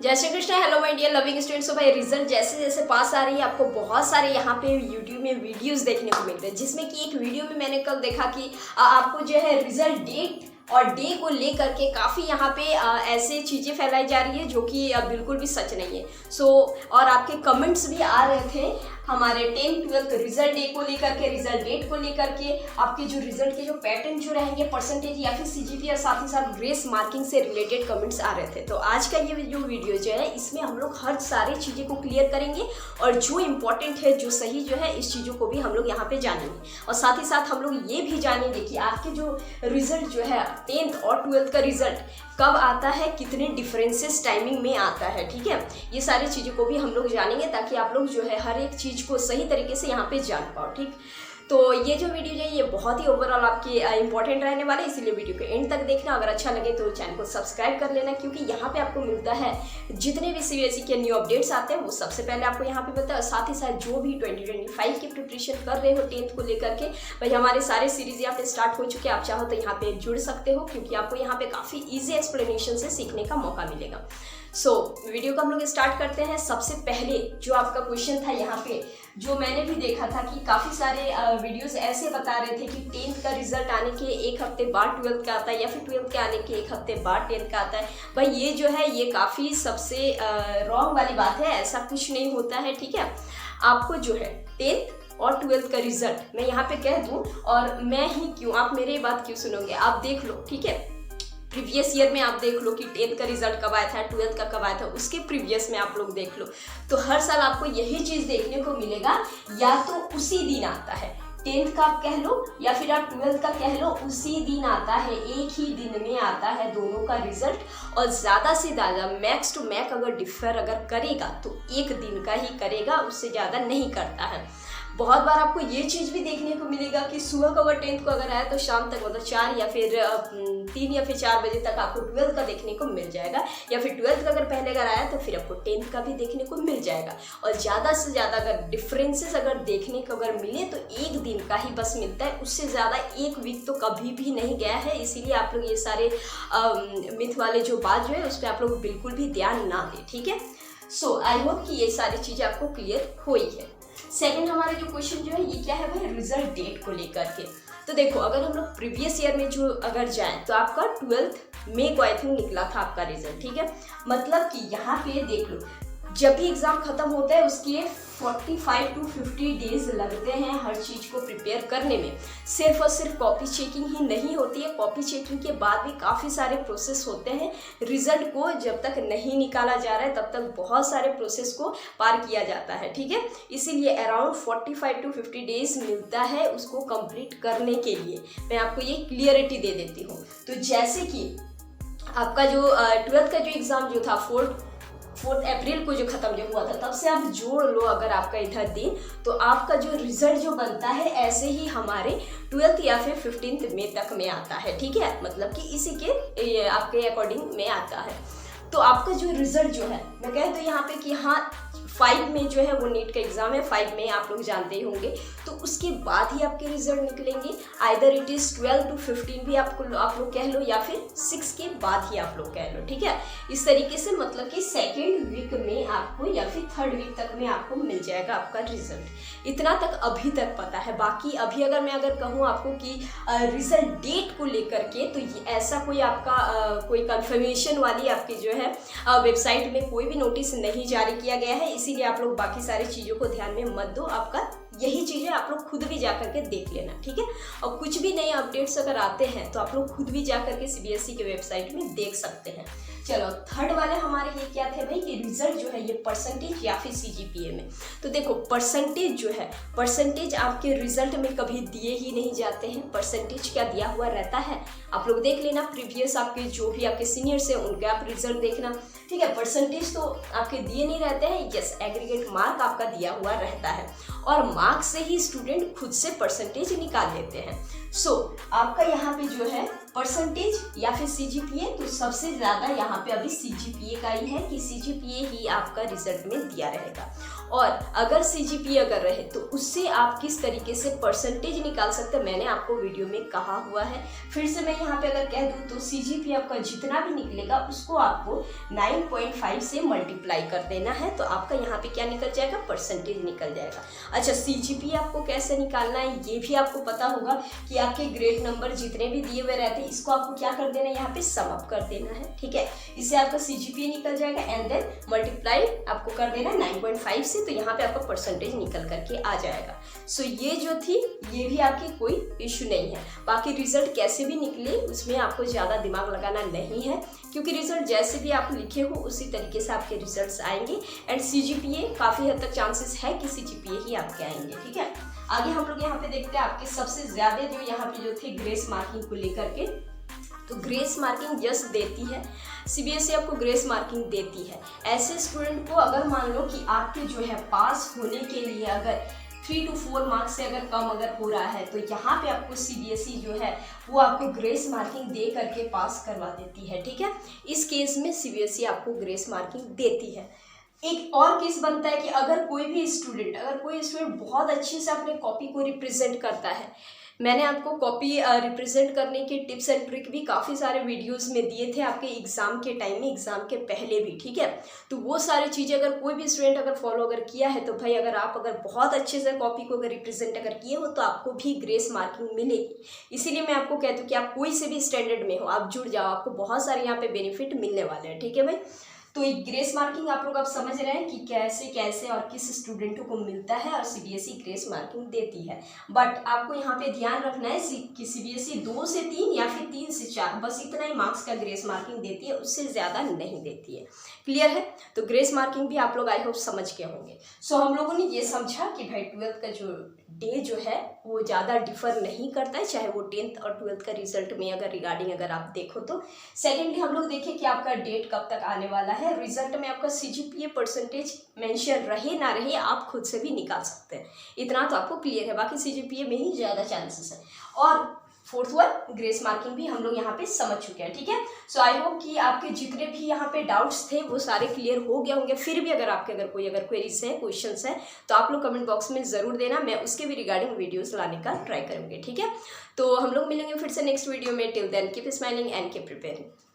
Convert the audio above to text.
जय Shri Krishna. Hello my dear loving students. भाई result जैसे जैसे पास आ रही है आपको बहुत सारे यहाँ पे यूट्यूब में वीडियोस देखने को मिलते हैं, जिसमें कि एक वीडियो में मैंने कल देखा कि आपको जो है रिजल्ट डेट और डे को लेकर के काफ़ी यहाँ पे ऐसे चीज़ें फैलाई जा रही है जो कि बिल्कुल भी सच नहीं है। और आपके कमेंट्स भी आ रहे थे हमारे 10th 12th रिजल्ट डे को लेकर के, रिजल्ट डेट को लेकर के, आपके जो रिजल्ट के जो पैटर्न जो रहेंगे परसेंटेज या फिर सीजीपीए और साथ ही साथ ग्रेस मार्किंग से रिलेटेड कमेंट्स आ रहे थे। तो आज का ये जो वीडियो जो है इसमें हम लोग हर सारी चीज़ें को क्लियर करेंगे और जो इम्पोर्टेंट है जो सही जो है इस चीज़ों को भी हम लोग यहाँ पे जानेंगे। और साथ ही साथ हम लोग ये भी जानेंगे कि आपके जो रिजल्ट जो है 10th और 12th का रिजल्ट कब आता है, कितने डिफरेंसेस टाइमिंग में आता है। ठीक है, ये सारी चीज़ों को भी हम लोग जानेंगे ताकि आप लोग जो है हर एक चीज़ को सही तरीके से यहाँ पे जान पाओ। ठीक, तो ये जो वीडियो जो है ये बहुत ही ओवरऑल आपकी इंपॉर्टेंट रहने वाले, इसीलिए वीडियो को एंड तक देखना। अगर अच्छा लगे तो चैनल को सब्सक्राइब कर लेना, क्योंकि यहाँ पे आपको मिलता है जितने भी सीबीएसई के न्यू अपडेट्स आते हैं वो सबसे पहले आपको यहाँ पे मिलता है। साथ ही साथ जो भी 2025 की प्रिपरेशन कर रहे हो 10th को लेकर के, भाई हमारे सारे सीरीज यहाँ पे स्टार्ट हो चुके हैं। आप चाहो तो यहाँ पे जुड़ सकते हो, क्योंकि आपको यहाँ पे काफ़ी ईजी एक्सप्लेनेशन से सीखने का मौका मिलेगा। वीडियो को हम लोग स्टार्ट करते हैं। सबसे पहले जो आपका क्वेश्चन था यहाँ पे, जो मैंने भी देखा था कि काफ़ी सारे वीडियोस ऐसे बता रहे थे कि 10th का रिजल्ट आने के एक हफ्ते बाद 12th का आता है या फिर 12th के आने के एक हफ्ते बाद 10th का आता है। भाई ये जो है ये काफ़ी सबसे रॉन्ग वाली बात है, ऐसा कुछ नहीं होता है। ठीक है, आपको जो है 10th और 12th का रिजल्ट मैं यहाँ पे कह दूँ, और मैं ही क्यों, आप मेरी बात क्यों सुनोगे, आप देख लो। ठीक है, प्रीवियस ईयर में आप देख लो कि 10th का रिजल्ट कब आया था, 12th का कब आया था, उसके प्रीवियस में आप लोग देख लो, तो हर साल आपको यही चीज़ देखने को मिलेगा, या तो उसी दिन आता है 10th का आप कह लो या फिर आप 12th का कह लो, उसी दिन आता है, एक ही दिन में आता है दोनों का रिजल्ट। और ज़्यादा से ज़्यादा मैक्स टू मैक अगर डिफर अगर करेगा तो एक दिन का ही करेगा, उससे ज़्यादा नहीं करता है। बहुत बार आपको ये चीज़ भी देखने को मिलेगा कि सुबह को अगर 10th को अगर आया तो शाम तक मतलब 4 या फिर 3 या फिर 4 बजे तक आपको 12th का देखने को मिल जाएगा, या फिर 12th का अगर पहले अगर आया तो फिर आपको 10th का भी देखने को मिल जाएगा। और ज़्यादा से ज़्यादा अगर डिफरेंसेस अगर देखने को अगर मिले तो एक दिन का ही बस मिलता है, उससे ज़्यादा एक वीक तो कभी भी नहीं गया है। इसीलिए आप लोग ये सारे मिथ वाले जो बात जो है उस पर आप लोग बिल्कुल भी ध्यान ना दें। ठीक है, आई होप कि ये सारी चीज़ें आपको क्लियर हुई है। सेकंड हमारा जो क्वेश्चन जो है ये क्या है भाई, रिजल्ट डेट को लेकर के। तो देखो, अगर हम लोग प्रीवियस ईयर में जो अगर जाएं तो आपका 12th मई को आई थिंक निकला था आपका रिजल्ट। ठीक है, मतलब कि यहाँ पे देख लो, जब भी एग्ज़ाम ख़त्म होता है उसके 45 to 50 डेज लगते हैं हर चीज़ को प्रिपेयर करने में। सिर्फ और सिर्फ कॉपी चेकिंग ही नहीं होती है, कॉपी चेकिंग के बाद भी काफ़ी सारे प्रोसेस होते हैं। रिजल्ट को जब तक नहीं निकाला जा रहा है तब तक बहुत सारे प्रोसेस को पार किया जाता है। ठीक है, इसीलिए अराउंड 45 to 50 डेज मिलता है उसको कंप्लीट करने के लिए। मैं आपको ये क्लियरिटी दे देती हूँ। तो जैसे कि आपका जो 12th का जो एग्ज़ाम जो था 4 अप्रैल को जो ख़त्म जो हुआ था, तब से आप जोड़ लो अगर आपका इधर दिन, तो आपका जो रिजल्ट जो बनता है ऐसे ही हमारे 12th या फिर 15th मई तक में आता है। ठीक है, मतलब कि इसी के आपके अकॉर्डिंग में आता है। तो आपका जो रिजल्ट जो है, मैं कह दूँ यहाँ पे कि हाँ 5 में जो है वो नीट का एग्ज़ाम है, 5 में आप लोग जानते ही होंगे, तो उसके बाद ही आपके रिजल्ट निकलेंगे। आइदर इट इज़ 12 to 15 भी आप लोग कह लो, या फिर 6 के बाद ही आप लोग कह लो। ठीक है, इस तरीके से मतलब कि सेकेंड वीक में आपको या फिर थर्ड वीक तक में आपको मिल जाएगा आपका रिजल्ट। इतना तक अभी तक पता है। बाकी अभी अगर मैं कहूँ आपको कि रिजल्ट डेट को लेकर के, तो ये ऐसा कोई आपका कोई कंफर्मेशन वाली आपकी जो है वेबसाइट में कोई भी नोटिस नहीं जारी किया गया है, इसीलिए आप लोग बाकी सारी चीज़ों को ध्यान में मत दो। आपका यही चीज़ें आप लोग खुद भी जा करके देख लेना। ठीक है, और कुछ भी नए अपडेट्स अगर आते हैं तो आप लोग खुद भी जा करके सीबीएसई के वेबसाइट में देख सकते हैं। चलो, थर्ड वाले हमारे ये क्या थे भाई कि रिजल्ट जो है ये परसेंटेज या फिर सीजीपीए में। तो देखो, परसेंटेज जो है, परसेंटेज आपके रिजल्ट में कभी दिए ही नहीं जाते हैं। परसेंटेज क्या दिया हुआ रहता है आप लोग देख लेना, प्रीवियस आपके जो भी आपके सीनियर्स हैं उनके आप रिजल्ट देखना। ठीक है, परसेंटेज तो आपके दिए नहीं रहते हैं, यस एग्रीगेट मार्क आपका दिया हुआ रहता है, और मार्क्स से ही स्टूडेंट खुद से परसेंटेज निकाल लेते हैं। आपका यहाँ पे जो है परसेंटेज या फिर CGPA, तो सबसे ज़्यादा यहाँ पे अभी CGPA का ही है कि CGPA ही आपका रिजल्ट में दिया रहेगा। और अगर CGPA अगर रहे तो उससे आप किस तरीके से परसेंटेज निकाल सकते हैं मैंने आपको वीडियो में कहा हुआ है। फिर से मैं यहाँ पे अगर कह दूँ तो CGPA आपका जितना भी निकलेगा उसको आपको 9.5 से मल्टीप्लाई कर देना है, तो आपका यहाँ पे क्या निकल जाएगा, परसेंटेज निकल जाएगा। अच्छा, CGPA आपको कैसे निकालना है ये भी आपको पता होगा कि आपके ग्रेड नंबर जितने भी दिए हुए रहते हैं इसको आपको क्या कर देना है, यहाँ पे सम अप कर देना है, ठीक है। इससे आपका CGPA निकल जाएगा एंड देन मल्टीप्लाई आपको कर देना 9.5 से, तो यहाँ पे आपका परसेंटेज निकल करके आ जाएगा। सो ये जो थी ये भी आपकी कोई इशू नहीं है। बाकी रिजल्ट कैसे भी निकले उसमें आपको ज़्यादा दिमाग लगाना नहीं है, क्योंकि रिजल्ट जैसे भी आप लिखे हो उसी तरीके से आपके रिजल्ट्स आएंगे एंड CGPA काफ़ी हद तक चांसेस है कि CGPA ही आपके आएंगे, ठीक है। आगे हम लोग यहाँ पे देखते हैं आपके सबसे ज़्यादा जो यहाँ पे जो थे ग्रेस मार्किंग को लेकर के, तो ग्रेस मार्किंग जस्ट देती है CBSE, आपको ग्रेस मार्किंग देती है ऐसे स्टूडेंट को अगर मान लो कि आपके जो है पास होने के लिए अगर 3 to 4 मार्क्स से अगर कम अगर हो रहा है तो यहाँ पे आपको CBSE जो है वो आपको ग्रेस मार्किंग दे करके पास करवा देती है, ठीक है। इस केस में CBSE आपको ग्रेस मार्किंग देती है। एक और केस बनता है कि अगर कोई स्टूडेंट बहुत अच्छे से अपने कॉपी को रिप्रेजेंट करता है, मैंने आपको कॉपी रिप्रेजेंट करने के टिप्स एंड ट्रिक भी काफ़ी सारे वीडियोस में दिए थे आपके एग्ज़ाम के टाइम में, एग्ज़ाम के पहले भी, ठीक है। तो वो सारी चीज़ें अगर कोई भी स्टूडेंट अगर फॉलो अगर किया है तो भाई अगर आप अगर बहुत अच्छे से कॉपी को अगर रिप्रेजेंट अगर किए हो तो आपको भी ग्रेस मार्किंग मिलेगी। इसीलिए मैं आपको कहती हूँ कि आप कोई से भी स्टैंडर्ड में हो आप जुड़ जाओ, आपको बहुत सारे यहाँ पे बेनिफिट मिलने वाले हैं, ठीक है भाई। तो एक ग्रेस मार्किंग आप लोग अब समझ रहे हैं कि कैसे कैसे और किस स्टूडेंटों को मिलता है और CBSE ग्रेस मार्किंग देती है। बट आपको यहाँ पे ध्यान रखना है कि CBSE 2 से 3 या फिर 3 से 4 बस इतना ही मार्क्स का ग्रेस मार्किंग देती है, उससे ज़्यादा नहीं देती है। क्लियर है? तो ग्रेस मार्किंग भी आप लोग आई होप समझ के होंगे। सो हम लोगों ने ये समझा कि भाई 12th का जो डे जो है वो ज़्यादा डिफर नहीं करता है, चाहे वो 10th और 12th का रिजल्ट में अगर रिगार्डिंग अगर आप देखो तो। सेकेंडली हम लोग देखें कि आपका डेट कब तक आने वाला है। रिजल्ट में आपका CGPA परसेंटेज मेंशन रहे ना रहे आप खुद से भी निकाल सकते हैं, इतना तो आपको क्लियर है। बाकी CGPA में ही ज़्यादा चांसेस है। और फोर्थ वन ग्रेस मार्किंग भी हम लोग यहाँ पे समझ चुके हैं, ठीक है। सो आई होप कि आपके जितने भी यहाँ पे डाउट्स थे वो सारे क्लियर हो गए होंगे। फिर भी अगर आपके कोई अगर क्वेरीज है, क्वेश्चंस है तो आप लोग कमेंट बॉक्स में ज़रूर देना, मैं उसके भी रिगार्डिंग वीडियोस लाने का ट्राई करूँगी, ठीक है। तो हम लोग मिलेंगे फिर से नेक्स्ट वीडियो में। Till then keep smiling and keep preparing.